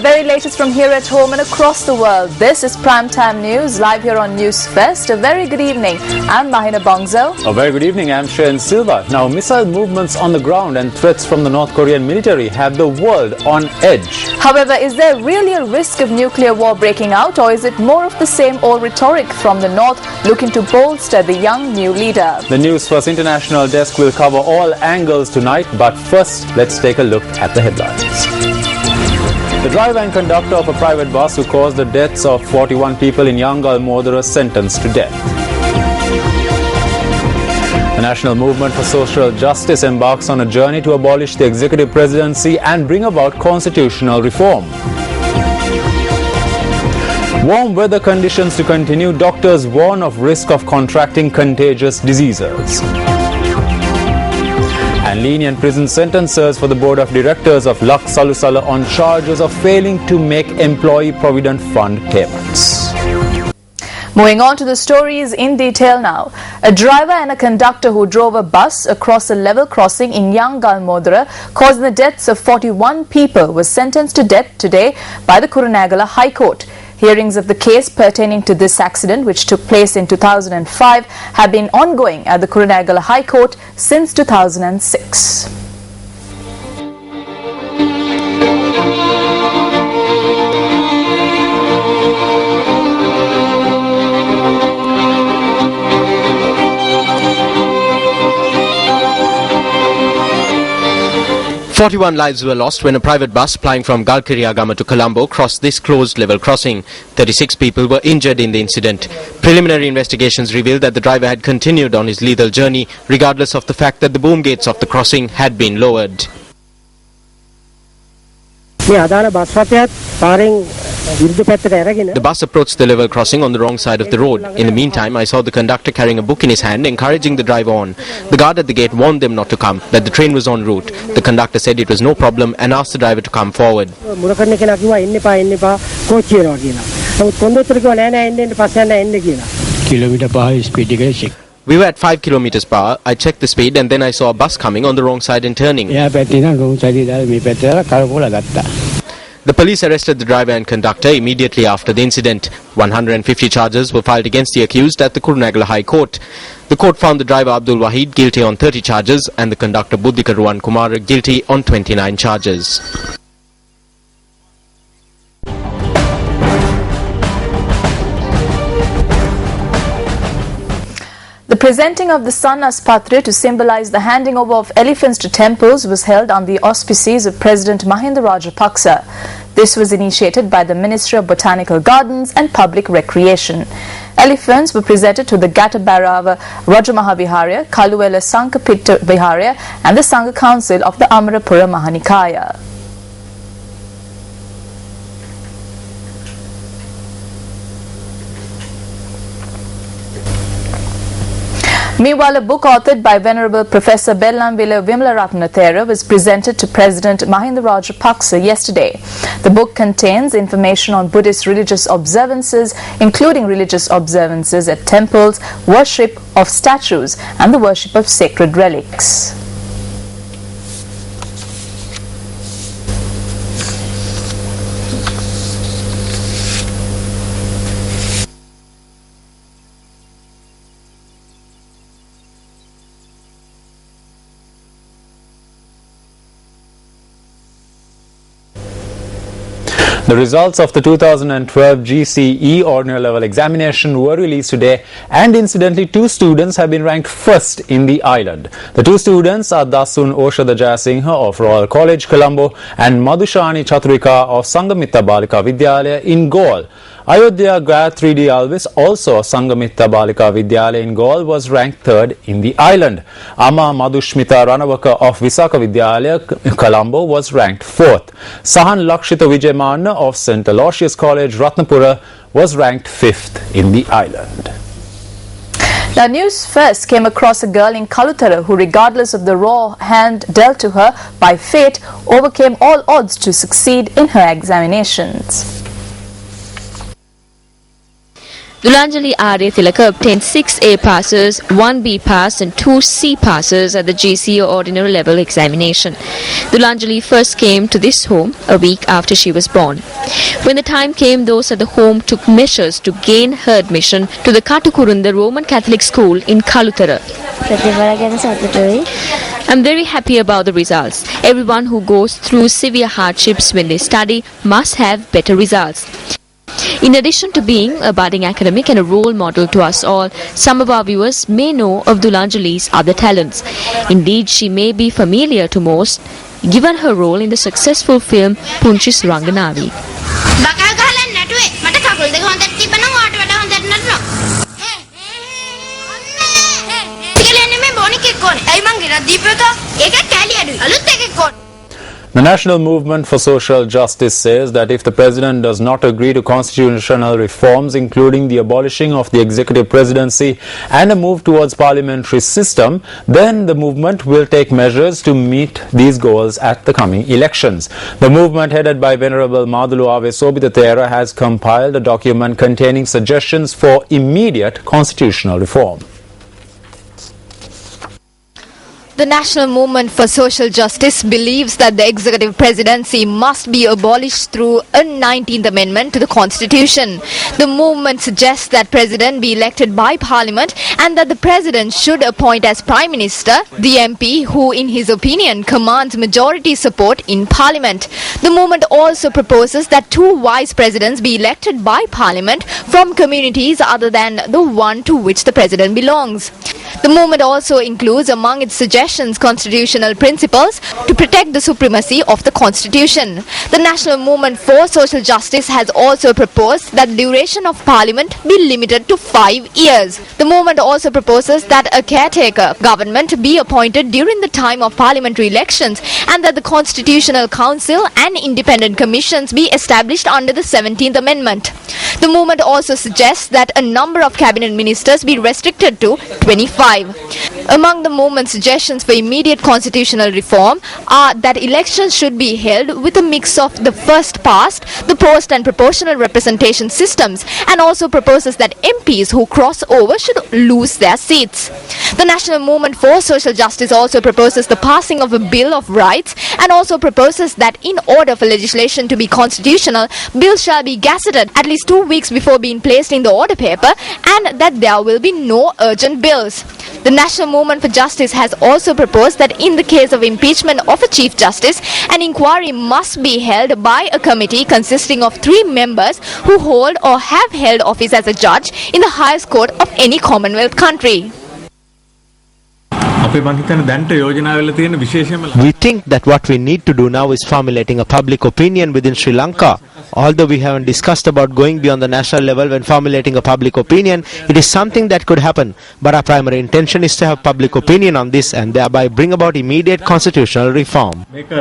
very latest from here at home and across the world. This is Primetime News, live here on News Fest. A very good evening. I'm Mahina Bongzo. A very good evening. I'm Shayan Silva. Now, missile movements on the ground and threats from the North Korean military have the world on edge. However, is there really a risk of nuclear war breaking out, or is it more of the same old rhetoric from the North looking to bolster the young new leader? The News First International Desk will cover all angles tonight, but first, let's take a look at the headlines. The driver and conductor of a private bus who caused the deaths of 41 people in Yangal Modara sentenced to death. The National Movement for Social Justice embarks on a journey to abolish the executive presidency and bring about constitutional reform. Warm weather conditions to continue, doctors warn of risk of contracting contagious diseases. And lenient prison sentences for the board of directors of Lak Salusala on charges of failing to make employee provident fund payments. Moving on to the stories in detail now. A driver and a conductor who drove a bus across a level crossing in Yangal Modara, causing the deaths of 41 people, was sentenced to death today by the Kurunegala High Court. Hearings of the case pertaining to this accident, which took place in 2005, have been ongoing at the Kurunegala High Court since 2006. "41 lives were lost when a private bus plying from Galkiriagama to Colombo crossed this closed level crossing. 36 people were injured in the incident. Preliminary investigations revealed that the driver had continued on his lethal journey, regardless of the fact that the boom gates of the crossing had been lowered. The bus approached the level crossing on the wrong side of the road. In the meantime, I saw the conductor carrying a book in his hand, encouraging the driver on. The guard at the gate warned them not to come, that the train was en route. The conductor said it was no problem and asked the driver to come forward. We were at 5 kilometers per hour. I checked the speed and then I saw a bus coming on the wrong side and turning. The police arrested the driver and conductor immediately after the incident. 150 charges were filed against the accused at the Kurunegala High Court. The court found the driver Abdul Wahid guilty on 30 charges and the conductor Buddhika Ruwan Kumar guilty on 29 charges. The presenting of the Sun as Patra to symbolize the handing over of elephants to temples was held on the auspices of President Mahinda Rajapaksa. This was initiated by the Ministry of Botanical Gardens and Public Recreation. Elephants were presented to the Gattabarava Rajamahaviharya, Kaluwela Sankapitta Viharya and the Sangha Council of the Amarapura Mahanikaya. Meanwhile, a book authored by Venerable Professor Bellamvila Vimalaratna Thera was presented to President Mahinda Rajapaksa yesterday. The book contains information on Buddhist religious observances, including religious observances at temples, worship of statues, and the worship of sacred relics. The results of the 2012 GCE Ordinary Level Examination were released today, and incidentally 2 students have been ranked first in the island. The 2 students are Dasun Oshada Jayasinghe of Royal College, Colombo and Madhushani Chaturika of Sangamitta Balika Vidyalaya in Galle. Ayodhya Gayatri D. Alvis, also Sangamitta Balika Vidyalaya in Galle, was ranked 3rd in the island. Ama Madhushmita Ranawaka of Visakha Vidyalaya, Colombo, was ranked 4th. Sahan Lakshita Vijaymanna of St. Aloysius College, Ratnapura, was ranked 5th in the island. Now, News First came across a girl in Kalutara who, regardless of the raw hand dealt to her by fate, overcame all odds to succeed in her examinations. Dulanjali R.A. Tilaka obtained 6 A passes, 1 B pass and 2 C passes at the GCE ordinary level examination. Dulanjali first came to this home a week after she was born. When the time came, those at the home took measures to gain her admission to the Katukurunda Roman Catholic School in Kalutara. I'm very happy about the results. Everyone who goes through severe hardships when they study must have better results. In addition to being a budding academic and a role model to us all, some of our viewers may know of Dulanjali's other talents. Indeed, she may be familiar to most, given her role in the successful film Punchi Suranganavi. The National Movement for Social Justice says that if the President does not agree to constitutional reforms, including the abolishing of the executive presidency and a move towards parliamentary system, then the movement will take measures to meet these goals at the coming elections. The movement, headed by Venerable Madulu Ave Sobitatera, has compiled a document containing suggestions for immediate constitutional reform. The National Movement for Social Justice believes that the executive presidency must be abolished through a 19th Amendment to the Constitution. The movement suggests that President be elected by Parliament and that the President should appoint as Prime Minister the MP who, in his opinion, commands majority support in Parliament. The movement also proposes that 2 Vice Presidents be elected by Parliament from communities other than the one to which the President belongs. The movement also includes among its suggestions constitutional principles to protect the supremacy of the Constitution. The National Movement for Social Justice has also proposed that the duration of Parliament be limited to 5 years. The movement also proposes that a caretaker government be appointed during the time of parliamentary elections and that the Constitutional Council and independent commissions be established under the 17th Amendment. The movement also suggests that a number of cabinet ministers be restricted to 25. Among the movement's suggestions for immediate constitutional reform are that elections should be held with a mix of the first past, the post and proportional representation systems, and also proposes that MPs who cross over should lose their seats. The National Movement for Social Justice also proposes the passing of a Bill of Rights and also proposes that in order for legislation to be constitutional, bills shall be gazetted at least 2 weeks before being placed in the order paper and that there will be no urgent bills. The National Movement for Justice has also proposed that in the case of impeachment of a Chief Justice, an inquiry must be held by a committee consisting of 3 members who hold or have held office as a judge in the highest court of any Commonwealth country. We think that what we need to do now is formulating a public opinion within Sri Lanka. Although we haven't discussed about going beyond the national level when formulating a public opinion, it is something that could happen. But our primary intention is to have public opinion on this and thereby bring about immediate constitutional reform. We hope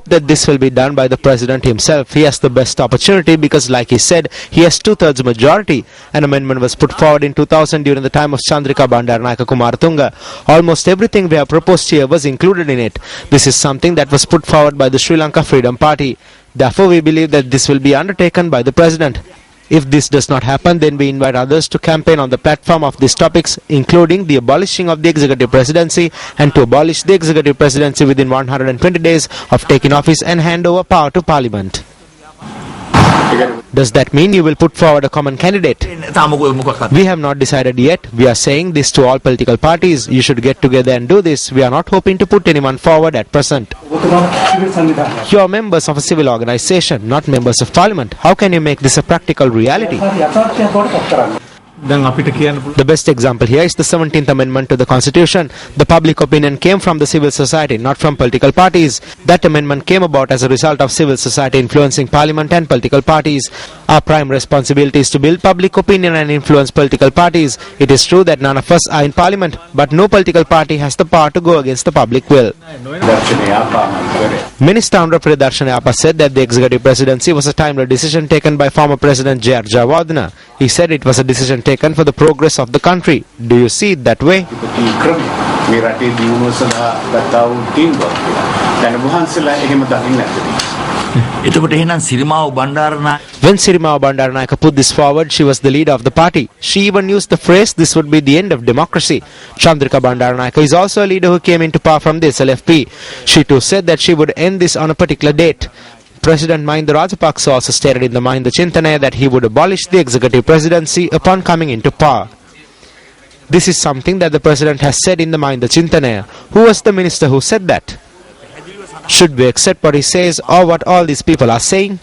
that this will be done by the President himself. He has the best opportunity because, like he said, he has 2/3 majority. An amendment was put forward in 2000 during the time of Chandrika Bandaranaike Kumaratunga. Almost everything we have proposed here was included in it. This is something that was put forward by the Sri Lanka Freedom Party. Therefore, we believe that this will be undertaken by the President. If this does not happen, then we invite others to campaign on the platform of these topics, including the abolishing of the executive presidency and to abolish the executive presidency within 120 days of taking office and hand over power to Parliament. Does that mean you will put forward a common candidate? We have not decided yet. We are saying this to all political parties. You should get together and do this. We are not hoping to put anyone forward at present. You are members of a civil organization, not members of Parliament. How can you make this a practical reality? The best example here is the 17th Amendment to the Constitution. The public opinion came from the civil society, not from political parties. That amendment came about as a result of civil society influencing Parliament and political parties. Our prime responsibility is to build public opinion and influence political parties. It is true that none of us are in parliament, but no political party has the power to go against the public will. Minister Honorable Darshan Yapa said that the executive presidency was a timely decision taken by former President J.R. Jayawardeneh. He said it was a decision taken for the progress of the country. Do you see it that way? When Sirimawa Bandaranayake put this forward, she was the leader of the party. She even used the phrase, "This would be the end of democracy." Chandrika Bandaranayake is also a leader who came into power from the SLFP. She too said that she would end this on a particular date. President Mahinda Rajapaksa also stated in the Mahinda Chintanaya that he would abolish the executive presidency upon coming into power. This is something that the president has said in the Mahinda Chintanaya. Who was the minister who said that? Should we accept what he says or what all these people are saying?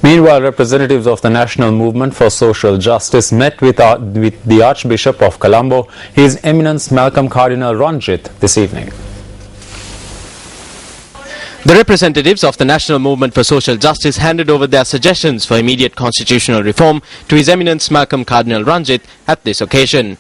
Meanwhile, representatives of the National Movement for Social Justice met with the Archbishop of Colombo, His Eminence Malcolm Cardinal Ranjit, this evening. The representatives of the National Movement for Social Justice handed over their suggestions for immediate constitutional reform to His Eminence Malcolm Cardinal Ranjit at this occasion.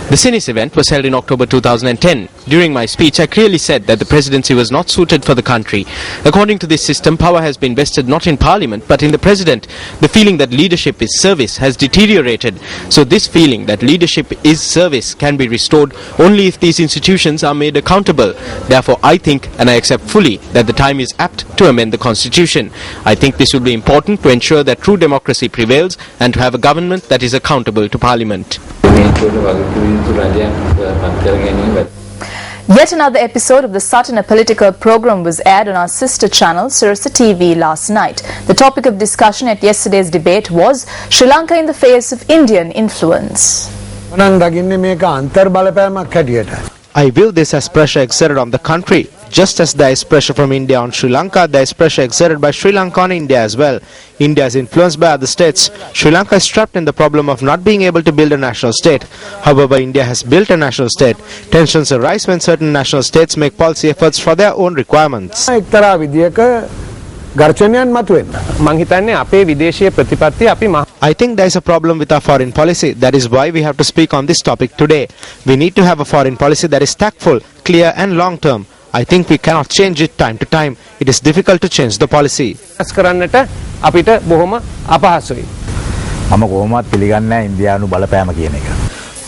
The Sinis event was held in October 2010. During my speech, I clearly said that the presidency was not suited for the country. According to this system, power has been vested not in parliament but in the president. The feeling that leadership is service has deteriorated. So this feeling that leadership is service can be restored only if these institutions are made accountable. Therefore, I think and I accept fully that the time is apt to amend the constitution. I think this will be important to ensure that true democracy prevails and to have a government that is accountable to parliament. Yet another episode of the Saturn Political program was aired on our sister channel, Sirasa TV, last night. The topic of discussion at yesterday's debate was Sri Lanka in the face of Indian influence. I view this as pressure exerted on the country. Just as there is pressure from India on Sri Lanka, there is pressure exerted by Sri Lanka on India as well. India is influenced by other states. Sri Lanka is trapped in the problem of not being able to build a national state. However, India has built a national state. Tensions arise when certain national states make policy efforts for their own requirements. I think there is a problem with our foreign policy. That is why we have to speak on this topic today. We need to have a foreign policy that is tactful, clear and long term. I think we cannot change it time to time. It is difficult to change the policy.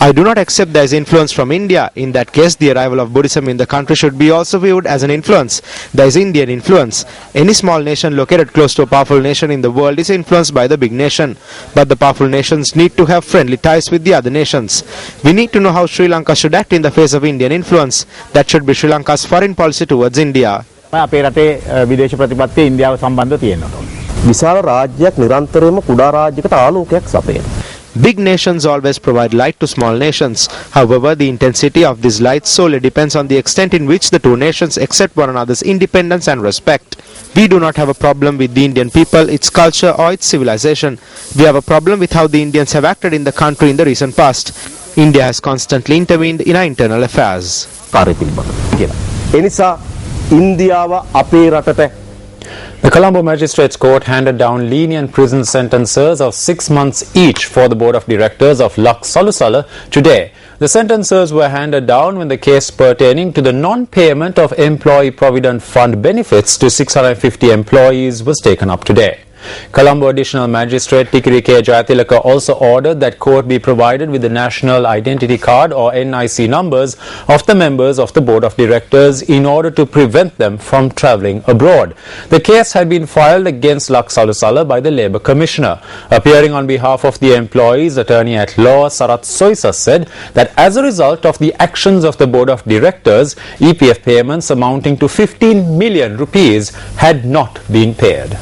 I do not accept there is influence from India. In that case, the arrival of Buddhism in the country should be also viewed as an influence. There is Indian influence. Any small nation located close to a powerful nation in the world is influenced by the big nation. But the powerful nations need to have friendly ties with the other nations. We need to know how Sri Lanka should act in the face of Indian influence. That should be Sri Lanka's foreign policy towards India. Big nations always provide light to small nations. However, the intensity of this light solely depends on the extent in which the two nations accept one another's independence and respect. We do not have a problem with the Indian people, its culture or its civilization. We have a problem with how the Indians have acted in the country in the recent past. India has constantly intervened in our internal affairs. The Colombo Magistrates Court handed down lenient prison sentences of 6 months each for the Board of Directors of Lux Salusala today. The sentences were handed down when the case pertaining to the non-payment of Employee Provident Fund benefits to 650 employees was taken up today. Colombo Additional Magistrate Tikiri K. Jayatilaka also ordered that court be provided with the National Identity Card or NIC numbers of the members of the Board of Directors in order to prevent them from travelling abroad. The case had been filed against Lux Salusala by the Labour Commissioner. Appearing on behalf of the employees, Attorney at Law Sarat Soisa said that as a result of the actions of the Board of Directors, EPF payments amounting to 15 million rupees had not been paid.